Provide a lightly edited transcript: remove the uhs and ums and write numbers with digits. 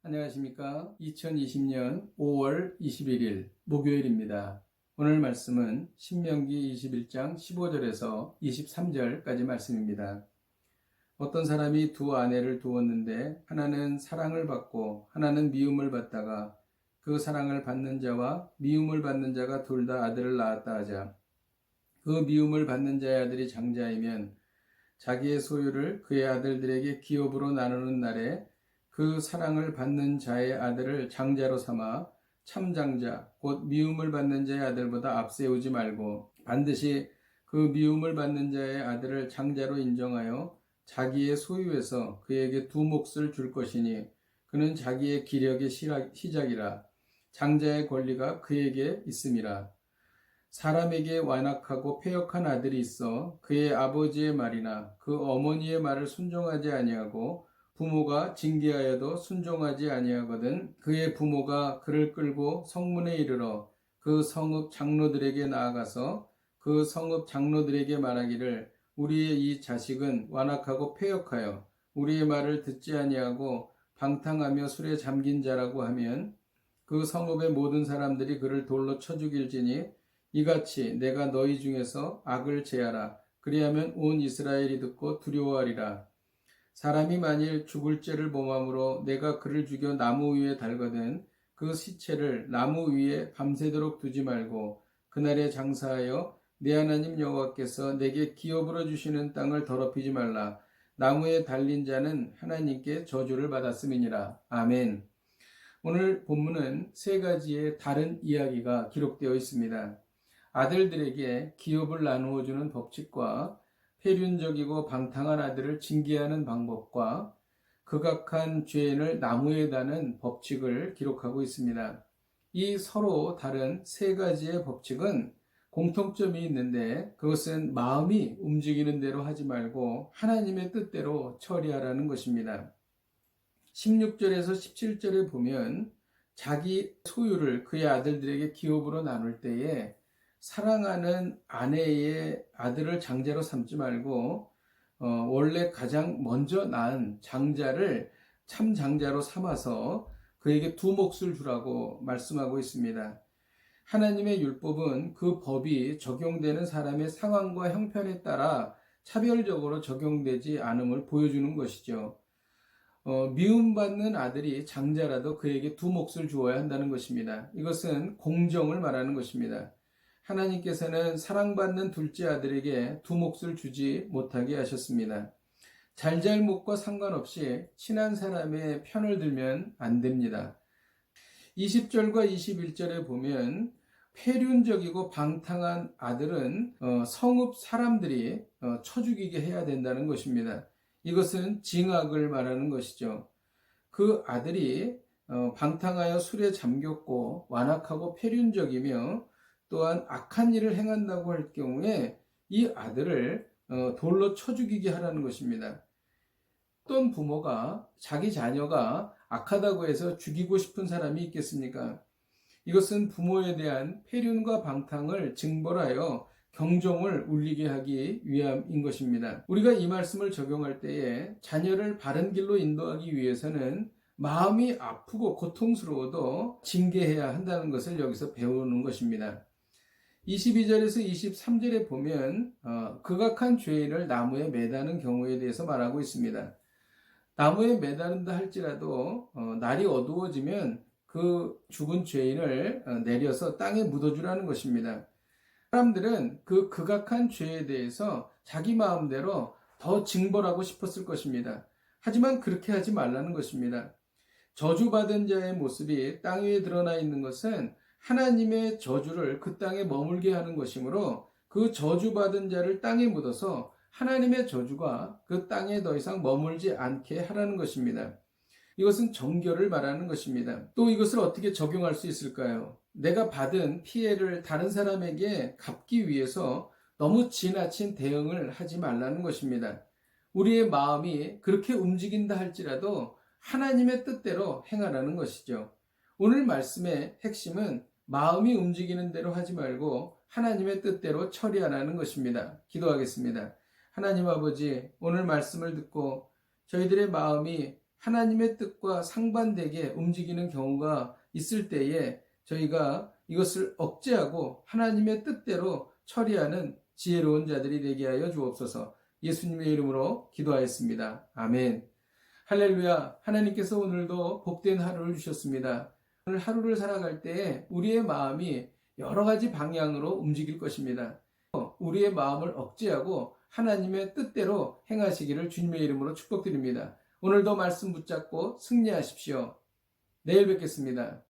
안녕하십니까. 2020년 5월 21일 목요일입니다. 오늘 말씀은 신명기 21장 15절에서 23절까지 말씀입니다. 어떤 사람이 두 아내를 두었는데 하나는 사랑을 받고 하나는 미움을 받다가 그 사랑을 받는 자와 미움을 받는 자가 둘 다 아들을 낳았다 하자. 그 미움을 받는 자의 아들이 장자이면 자기의 소유를 그의 아들들에게 기업으로 나누는 날에 그 사랑을 받는 자의 아들을 장자로 삼아 참장자 곧 미움을 받는 자의 아들보다 앞세우지 말고 반드시 그 미움을 받는 자의 아들을 장자로 인정하여 자기의 소유에서 그에게 두 몫을 줄 것이니 그는 자기의 기력의 시작이라 장자의 권리가 그에게 있음이라. 사람에게 완악하고 패역한 아들이 있어 그의 아버지의 말이나 그 어머니의 말을 순종하지 아니하고 부모가 징계하여도 순종하지 아니하거든 그의 부모가 그를 끌고 성문에 이르러 그 성읍 장로들에게 나아가서 그 성읍 장로들에게 말하기를 우리의 이 자식은 완악하고 패역하여 우리의 말을 듣지 아니하고 방탕하며 술에 잠긴 자라고 하면 그 성읍의 모든 사람들이 그를 돌로 쳐 죽일지니 이같이 내가 너희 중에서 악을 제하라. 그리하면 온 이스라엘이 듣고 두려워하리라. 사람이 만일 죽을 죄를 범함으로 내가 그를 죽여 나무 위에 달거든 그 시체를 나무 위에 밤새도록 두지 말고 그날에 장사하여 내 하나님 여호와께서 내게 기업으로 주시는 땅을 더럽히지 말라. 나무에 달린 자는 하나님께 저주를 받았음이니라. 아멘. 오늘 본문은 세 가지의 다른 이야기가 기록되어 있습니다. 아들들에게 기업을 나누어 주는 법칙과 폐륜적이고 방탕한 아들을 징계하는 방법과 극악한 죄인을 나무에 다는 법칙을 기록하고 있습니다. 이 서로 다른 세 가지의 법칙은 공통점이 있는데 그것은 마음이 움직이는 대로 하지 말고 하나님의 뜻대로 처리하라는 것입니다. 16절에서 17절에 보면 자기 소유를 그의 아들들에게 기업으로 나눌 때에 사랑하는 아내의 아들을 장자로 삼지 말고 원래 가장 먼저 낳은 장자를 참 장자로 삼아서 그에게 두 몫을 주라고 말씀하고 있습니다. 하나님의 율법은 그 법이 적용되는 사람의 상황과 형편에 따라 차별적으로 적용되지 않음을 보여주는 것이죠. 미움받는 아들이 장자라도 그에게 두 몫을 주어야 한다는 것입니다. 이것은 공정을 말하는 것입니다. 하나님께서는 사랑받는 둘째 아들에게 두 몫을 주지 못하게 하셨습니다. 잘잘못과 상관없이 친한 사람의 편을 들면 안 됩니다. 20절과 21절에 보면 폐륜적이고 방탕한 아들은 성읍 사람들이 쳐 죽이게 해야 된다는 것입니다. 이것은 징악을 말하는 것이죠. 그 아들이 방탕하여 술에 잠겼고 완악하고 폐륜적이며 또한 악한 일을 행한다고 할 경우에 이 아들을 돌로 쳐 죽이게 하라는 것입니다. 어떤 부모가 자기 자녀가 악하다고 해서 죽이고 싶은 사람이 있겠습니까? 이것은 부모에 대한 폐륜과 방탕을 징벌하여 경종을 울리게 하기 위함인 것입니다. 우리가 이 말씀을 적용할 때에 자녀를 바른 길로 인도하기 위해서는 마음이 아프고 고통스러워도 징계해야 한다는 것을 여기서 배우는 것입니다. 22절에서 23절에 보면 극악한 죄인을 나무에 매다는 경우에 대해서 말하고 있습니다. 나무에 매다른다 할지라도 날이 어두워지면 그 죽은 죄인을 내려서 땅에 묻어주라는 것입니다. 사람들은 그 극악한 죄에 대해서 자기 마음대로 더 징벌하고 싶었을 것입니다. 하지만 그렇게 하지 말라는 것입니다. 저주받은 자의 모습이 땅 위에 드러나 있는 것은 하나님의 저주를 그 땅에 머물게 하는 것이므로 그 저주받은 자를 땅에 묻어서 하나님의 저주가 그 땅에 더 이상 머물지 않게 하라는 것입니다. 이것은 정결을 말하는 것입니다. 또 이것을 어떻게 적용할 수 있을까요? 내가 받은 피해를 다른 사람에게 갚기 위해서 너무 지나친 대응을 하지 말라는 것입니다. 우리의 마음이 그렇게 움직인다 할지라도 하나님의 뜻대로 행하라는 것이죠. 오늘 말씀의 핵심은 마음이 움직이는 대로 하지 말고 하나님의 뜻대로 처리하라는 것입니다. 기도하겠습니다. 하나님 아버지, 오늘 말씀을 듣고 저희들의 마음이 하나님의 뜻과 상반되게 움직이는 경우가 있을 때에 저희가 이것을 억제하고 하나님의 뜻대로 처리하는 지혜로운 자들이 되게 하여 주옵소서. 예수님의 이름으로 기도하였습니다. 아멘. 할렐루야. 하나님께서 오늘도 복된 하루를 주셨습니다. 오늘 하루를 살아갈 때에 우리의 마음이 여러 가지 방향으로 움직일 것입니다. 우리의 마음을 억제하고 하나님의 뜻대로 행하시기를 주님의 이름으로 축복드립니다. 오늘도 말씀 붙잡고 승리하십시오. 내일 뵙겠습니다.